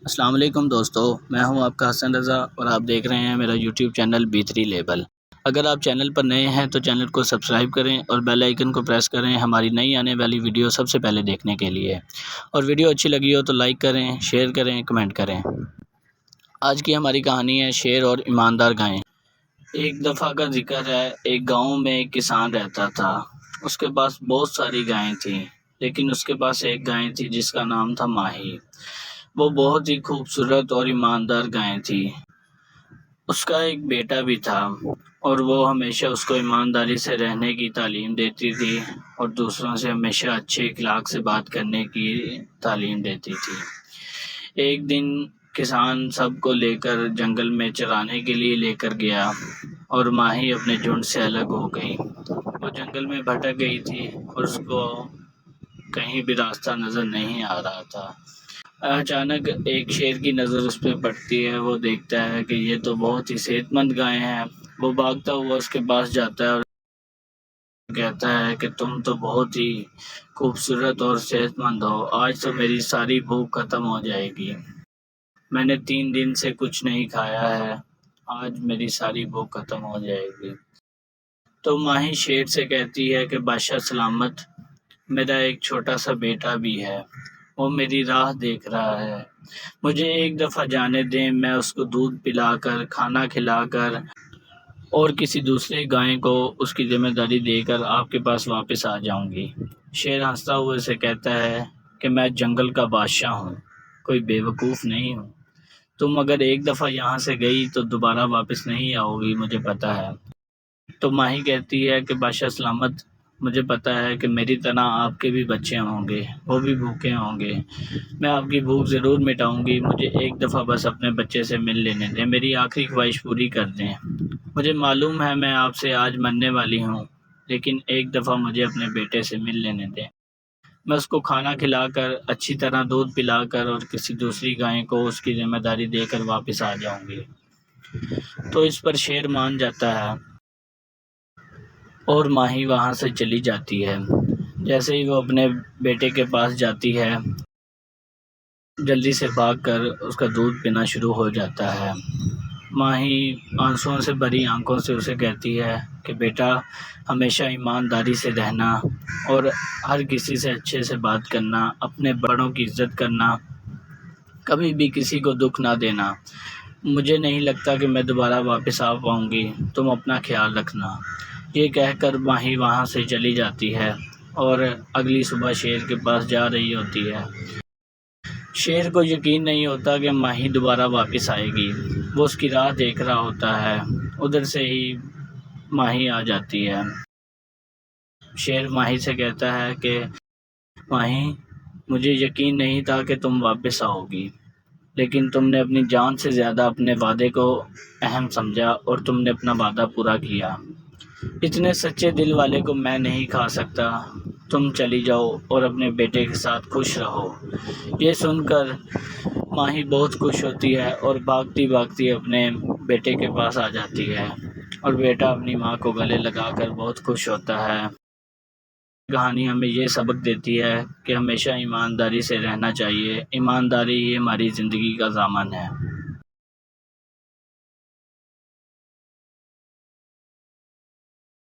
السلام علیکم دوستو، میں ہوں آپ کا حسن رضا اور آپ دیکھ رہے ہیں میرا یوٹیوب چینل B3 لیبل۔ اگر آپ چینل پر نئے ہیں تو چینل کو سبسکرائب کریں اور بیل آئیکن کو پریس کریں ہماری نئی آنے والی ویڈیو سب سے پہلے دیکھنے کے لیے، اور ویڈیو اچھی لگی ہو تو لائک کریں، شیئر کریں، کمنٹ کریں۔ آج کی ہماری کہانی ہے شیر اور ایماندار گائیں۔ ایک دفعہ کا ذکر ہے، ایک گاؤں میں ایک کسان رہتا تھا۔ اس کے پاس بہت ساری گائیں تھیں، لیکن اس کے پاس ایک گائے تھی جس کا نام تھا ماہی۔ وہ بہت ہی خوبصورت اور ایماندار گائے تھی۔ اس کا ایک بیٹا بھی تھا اور وہ ہمیشہ اس کو ایمانداری سے رہنے کی تعلیم دیتی تھی اور دوسروں سے ہمیشہ اچھے اخلاق سے بات کرنے کی تعلیم دیتی تھی۔ ایک دن کسان سب کو لے کر جنگل میں چرانے کے لیے لے کر گیا اور ماہی اپنے جھنڈ سے الگ ہو گئی۔ وہ جنگل میں بھٹک گئی تھی اور اس کو کہیں بھی راستہ نظر نہیں آ رہا تھا۔ اچانک ایک شیر کی نظر اس پہ پڑتی ہے۔ وہ دیکھتا ہے کہ یہ تو بہت ہی صحت مند گائے ہیں۔ وہ بھاگتا ہوا اس کے پاس جاتا ہے اور کہتا ہے کہ تم تو بہت ہی خوبصورت اور صحت مند ہو، آج تو میری ساری بھوک ختم ہو جائے گی۔ میں نے 3 دن سے کچھ نہیں کھایا ہے، آج میری ساری بھوک ختم ہو جائے گی۔ تو ماہی شیر سے کہتی ہے کہ بادشاہ سلامت، میرا ایک چھوٹا سا بیٹا بھی ہے، وہ میری راہ دیکھ رہا ہے، مجھے ایک دفعہ جانے دیں، میں اس کو دودھ پلا کر، کھانا کھلا کر اور کسی دوسرے گائے کو اس کی ذمہ داری دے کر آپ کے پاس واپس آ جاؤں گی۔ شیر ہنستا ہوا اسے کہتا ہے کہ میں جنگل کا بادشاہ ہوں، کوئی بیوقوف نہیں ہوں، تم اگر ایک دفعہ یہاں سے گئی تو دوبارہ واپس نہیں آؤ گی، مجھے پتہ ہے۔ تو ماہی کہتی ہے کہ بادشاہ سلامت، مجھے پتہ ہے کہ میری طرح آپ کے بھی بچے ہوں گے، وہ بھی بھوکے ہوں گے، میں آپ کی بھوک ضرور مٹاؤں گی، مجھے ایک دفعہ بس اپنے بچے سے مل لینے دیں، میری آخری خواہش پوری کر دیں۔ مجھے معلوم ہے میں آپ سے آج مرنے والی ہوں، لیکن ایک دفعہ مجھے اپنے بیٹے سے مل لینے دیں، میں اس کو کھانا کھلا کر، اچھی طرح دودھ پلا کر اور کسی دوسری گائے کو اس کی ذمہ داری دے کر واپس آ جاؤں گی۔ تو اس پر شیر مان جاتا ہے اور ماہی وہاں سے چلی جاتی ہے۔ جیسے ہی وہ اپنے بیٹے کے پاس جاتی ہے، جلدی سے بھاگ کر اس کا دودھ پینا شروع ہو جاتا ہے۔ ماہی آنسوؤں سے بھری آنکھوں سے اسے کہتی ہے کہ بیٹا، ہمیشہ ایمانداری سے رہنا اور ہر کسی سے اچھے سے بات کرنا، اپنے بڑوں کی عزت کرنا، کبھی بھی کسی کو دکھ نہ دینا، مجھے نہیں لگتا کہ میں دوبارہ واپس آ پاؤں گی، تم اپنا خیال رکھنا۔ یہ کہہ کر ماہی وہاں سے چلی جاتی ہے اور اگلی صبح شیر کے پاس جا رہی ہوتی ہے۔ شیر کو یقین نہیں ہوتا کہ ماہی دوبارہ واپس آئے گی، وہ اس کی راہ دیکھ رہا ہوتا ہے۔ ادھر سے ہی ماہی آ جاتی ہے۔ شیر ماہی سے کہتا ہے کہ ماہی، مجھے یقین نہیں تھا کہ تم واپس آؤ گی، لیکن تم نے اپنی جان سے زیادہ اپنے وعدے کو اہم سمجھا اور تم نے اپنا وعدہ پورا کیا۔ اتنے سچے دل والے کو میں نہیں کھا سکتا، تم چلی جاؤ اور اپنے بیٹے کے ساتھ خوش رہو۔ یہ سن کر ماہی بہت خوش ہوتی ہے اور بھاگتی بھاگتی اپنے بیٹے کے پاس آ جاتی ہے اور بیٹا اپنی ماں کو گلے لگا کر بہت خوش ہوتا ہے۔ کہانی ہمیں یہ سبق دیتی ہے کہ ہمیشہ ایمانداری سے رہنا چاہیے، ایمانداری ہی ہماری زندگی کا ضامن ہے۔